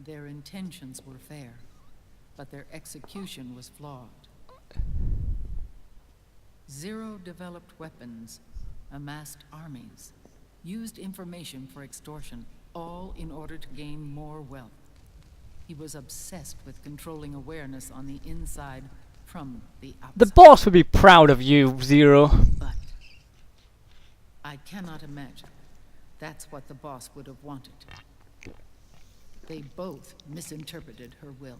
Their intentions were fair, but their execution was flawed. Zero developed weapons, amassed armies, used information for extortion, all in order to gain more wealth. He was obsessed with controlling awareness on the inside from the outside. The boss would be proud of you, Zero. But I cannot imagine that's what the boss would have wanted. They both misinterpreted her will.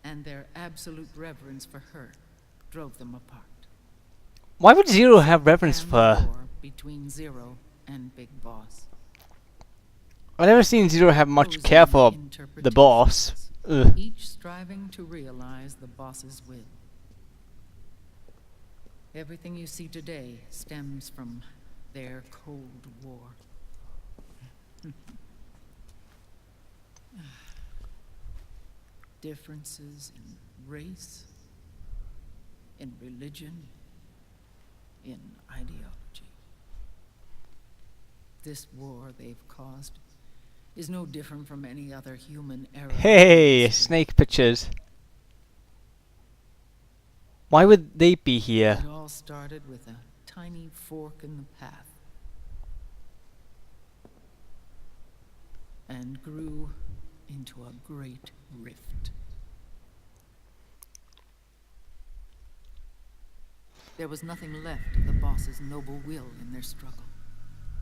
And their absolute reverence for her drove them apart. Why would Zero have reverence for her? War between Zero and Big Boss. I've never seen Zero have much care for the boss. Ugh. Each striving to realize the boss's will. Everything you see today stems from their Cold War. Differences in race, in religion, in ideology. This war they've caused is no different from any other human era. Hey, snake pictures. Why would they be here? It all started with a tiny fork in the path and grew into a great rift. There was nothing left of the boss's noble will in their struggle.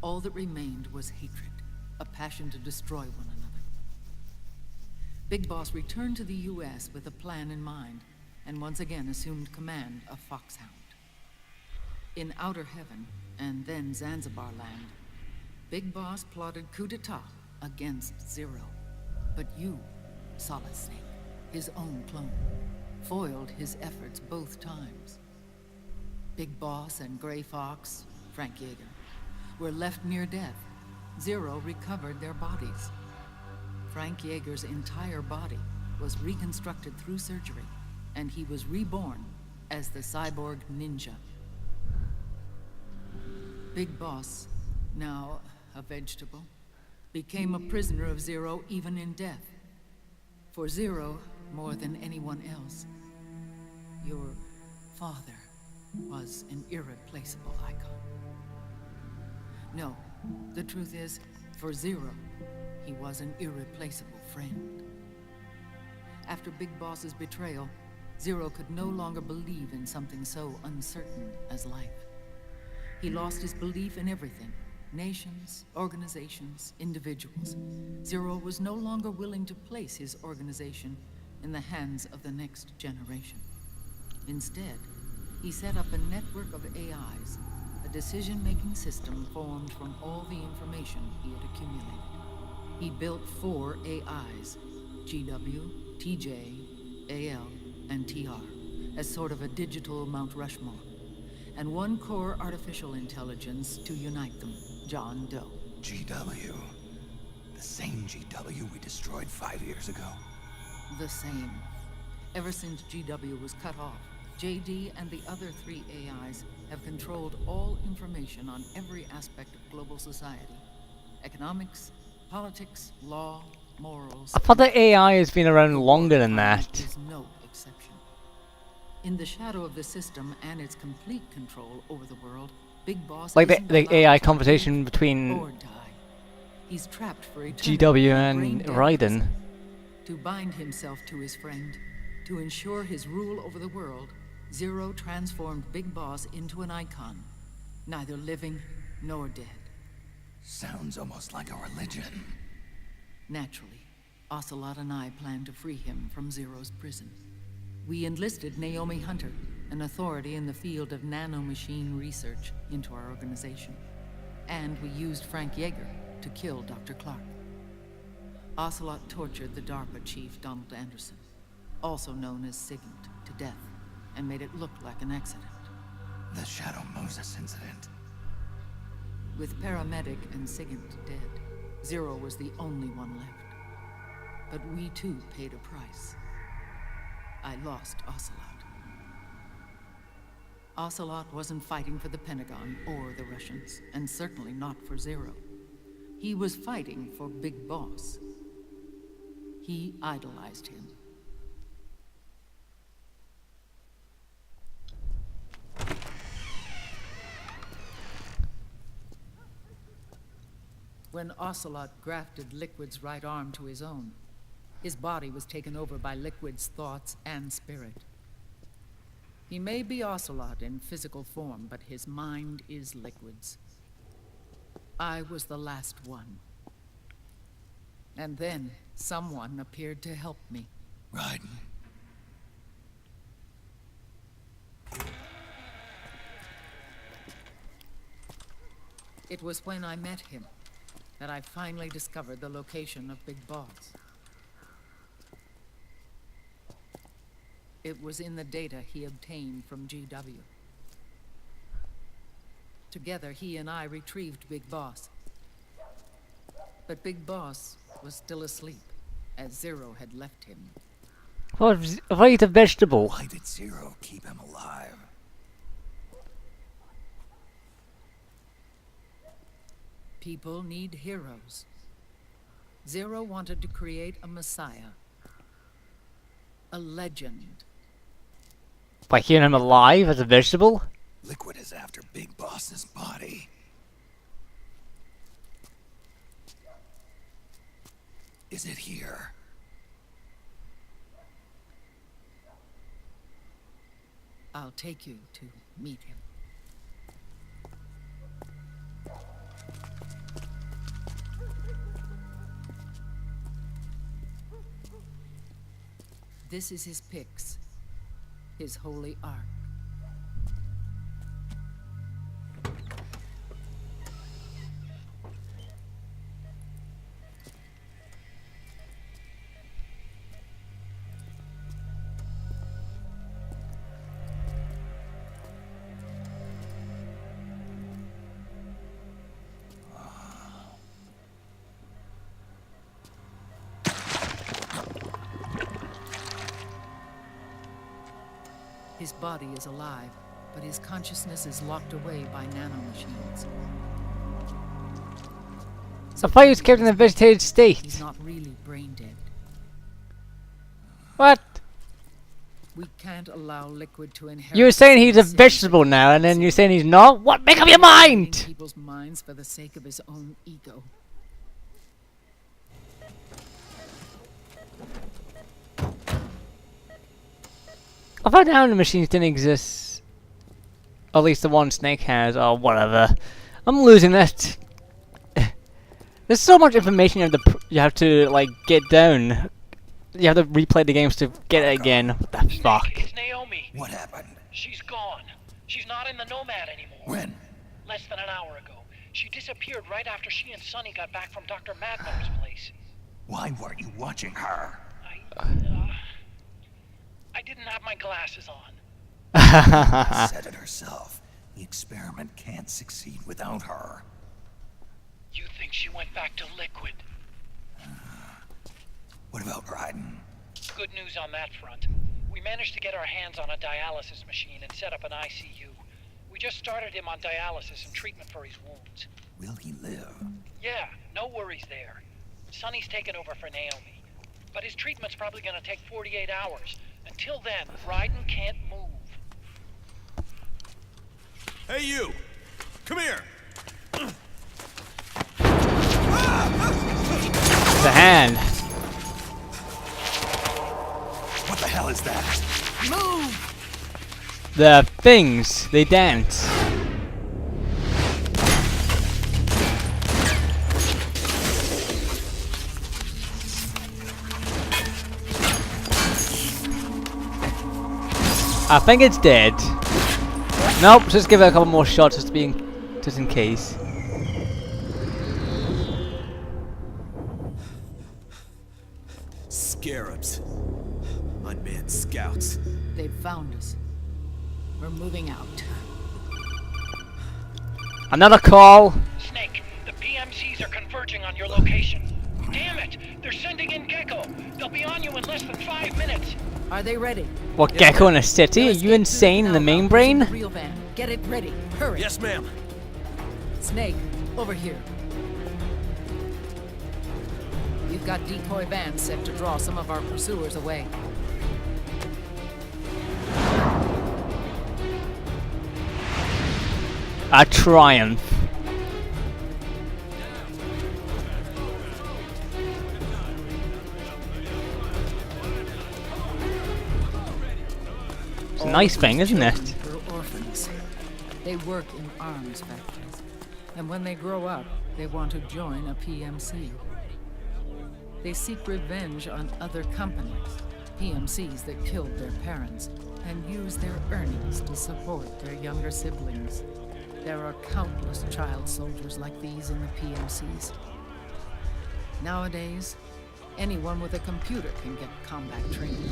All that remained was hatred, a passion to destroy one another. Big Boss returned to the U.S. with a plan in mind, and once again assumed command of Foxhound. In Outer Heaven, and then Zanzibar Land, Big Boss plotted coup d'etat against Zero. But you, Solid Snake, his own clone, foiled his efforts both times. Big Boss and Gray Fox, Frank Yeager, were left near death. Zero recovered their bodies. Frank Yeager's entire body was reconstructed through surgery, and he was reborn as the cyborg ninja. Big Boss, now a vegetable, became a prisoner of Zero even in death. For Zero, more than anyone else, your father was an irreplaceable icon. No, the truth is, for Zero, he was an irreplaceable friend. After Big Boss's betrayal, Zero could no longer believe in something so uncertain as life. He lost his belief in everything. Nations, organizations, individuals. Zero was no longer willing to place his organization in the hands of the next generation. Instead, he set up a network of AIs, a decision-making system formed from all the information he had accumulated. He built 4 AIs, GW, TJ, AL, and TR, as sort of a digital Mount Rushmore, and 1 core artificial intelligence to unite them, John Doe. GW. The same GW we destroyed 5 years ago. The same. Ever since GW was cut off, JD and the other 3 AIs have controlled all information on every aspect of global society. Economics, politics, law, morals. I thought the AI has been around longer than that. Is no exception. In the shadow of the system and its complete control over the world, Big Boss Like isn't the allowed AI to conversation live between or die. He's trapped for eternity GW in a and brain-dead Raiden. prison. To bind himself to his friend, to ensure his rule over the world, Zero transformed Big Boss into an icon, neither living nor dead. Sounds almost like a religion. Naturally, Ocelot and I plan to free him from Zero's prison. We enlisted Naomi Hunter, an authority in the field of nanomachine research, into our organization. And we used Frank Yeager to kill Dr. Clark. Ocelot tortured the DARPA chief, Donald Anderson, also known as Sigint, to death, and made it look like an accident. The Shadow Moses incident. With Paramedic and Sigint dead, Zero was the only one left. But we too paid a price. I lost Ocelot. Ocelot wasn't fighting for the Pentagon or the Russians, and certainly not for Zero. He was fighting for Big Boss. He idolized him. When Ocelot grafted Liquid's right arm to his own, his body was taken over by Liquid's thoughts and spirit. He may be Ocelot in physical form, but his mind is Liquid's. I was the last one. And then someone appeared to help me. Raiden. It was when I met him that I finally discovered the location of Big Boss. It was in the data he obtained from GW. Together, he and I retrieved Big Boss. But Big Boss was still asleep, as Zero had left him. What if I eat a vegetable? Why did Zero keep him alive? People need heroes. Zero wanted to create a messiah. A legend. By hearing him alive as a vegetable? Liquid is after Big Boss's body. Is it here? I'll take you to meet him. This is his pyx, his holy ark. His body is alive, but his consciousness is locked away by nanomachines. I thought he was kept in a vegetated state. He's not really brain dead. What? We can't allow Liquid to inherit. You were saying he's a vegetable now, and then you're saying he's not? What? Make up your mind! People's minds for the sake of his own ego. I thought nano machines didn't exist. Or at least the one Snake has, or whatever. I'm losing it. There's so much information you have to like get down. You have to replay the games to get it again. What the fuck? It's Naomi. What happened? She's gone. She's not in the Nomad anymore. When? Less than an hour ago. She disappeared right after she and Sonny got back from Dr. Magnum's place. Why weren't you watching her? I didn't have my glasses on. She said it herself. The experiment can't succeed without her. You think she went back to Liquid? What about Raiden? Good news on that front. We managed to get our hands on a dialysis machine and set up an ICU. We just started him on dialysis and treatment for his wounds. Will he live? Yeah, no worries there. Sonny's taken over for Naomi. But his treatment's probably gonna take 48 hours. Until then, Raiden can't move. Hey, you! Come here! The hand. What the hell is that? Move! The things. They dance. I think it's dead. Nope, just give it a couple more shots just in case. Scarabs. Unmanned scouts. They've found us. We're moving out. Another call. Snake, the PMCs are converging on your location. Damn it! They're sending in Gecko. They'll be on you in less than 5 minutes. Are they ready? What, Gecko in a city? Are you insane in the main brain? The real van. Get it ready. Hurry. Yes, ma'am. Snake, over here. You've got decoy vans set to draw some of our pursuers away. A triumph. It's a nice thing, isn't it? They're orphans. They work in arms factories. And when they grow up, they want to join a PMC. They seek revenge on other companies, PMCs that killed their parents, and use their earnings to support their younger siblings. There are countless child soldiers like these in the PMCs. Nowadays, anyone with a computer can get combat training.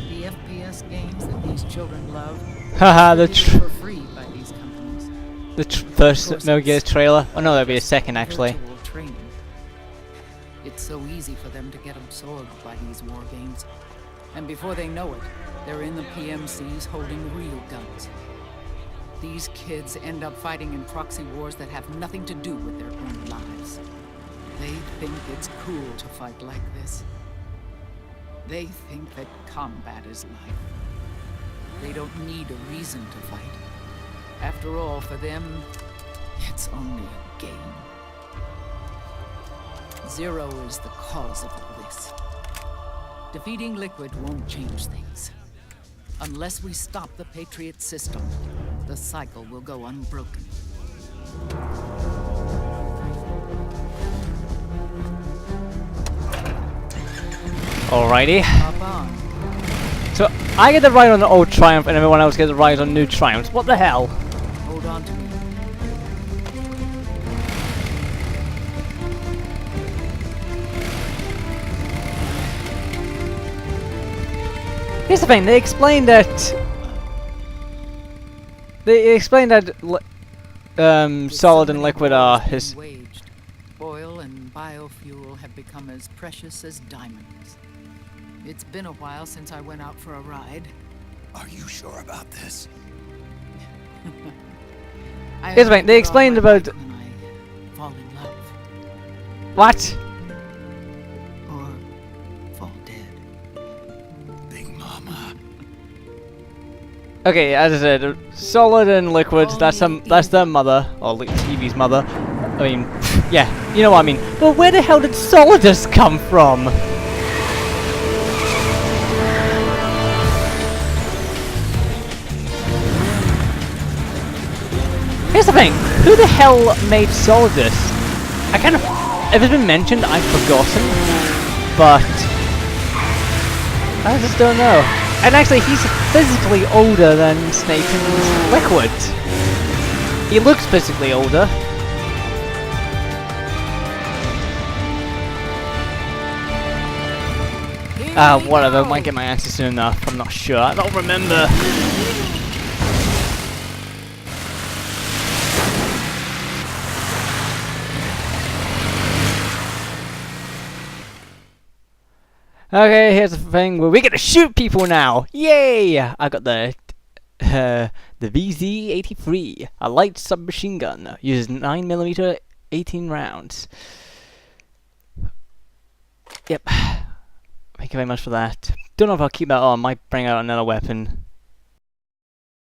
The FPS games that these children love Haha, are distributed for free by these companies. the first Metal Gear trailer. Oh no, that'd be a second actually. Virtual training. It's so easy for them to get absorbed by these war games. And before they know it, they're in the PMCs holding real guns. These kids end up fighting in proxy wars that have nothing to do with their own lives. They think it's cool to fight like this. They think that combat is life. They don't need a reason to fight. After all, for them, it's only a game. Zero is the cause of all this. Defeating Liquid won't change things. Unless we stop the Patriot system, the cycle will go unbroken. Alrighty. Hop on. So I get the ride on the old Triumph and everyone else gets the ride on new Triumphs. What the hell? Hold on to me. Here's the thing, they explained that solid and liquid are his. Waged. Oil and biofuel have become as precious as diamonds. It's been a while since I went out for a ride. Are you sure about this? Here's the thing, they explained about when I fall in love what? or fall dead. Big Mama. Okay, as I said, solid and liquid. That's their mother, or like Evie's mother. I mean, yeah, you know what I mean. But where the hell did Solidus come from? Here's the thing, who the hell made Solidus? I kind of, if it's been mentioned, I've forgotten, but I just don't know. And actually, he's physically older than Snake and Liquid. He looks physically older. Whatever, might get my answer soon enough, I'm not sure, I don't remember. Okay, here's the thing where we get to shoot people now! Yay! I got the VZ-83, a light submachine gun, uses 9mm 18 rounds. Yep. Thank you very much for that. Don't know if I'll keep that on, might bring out another weapon.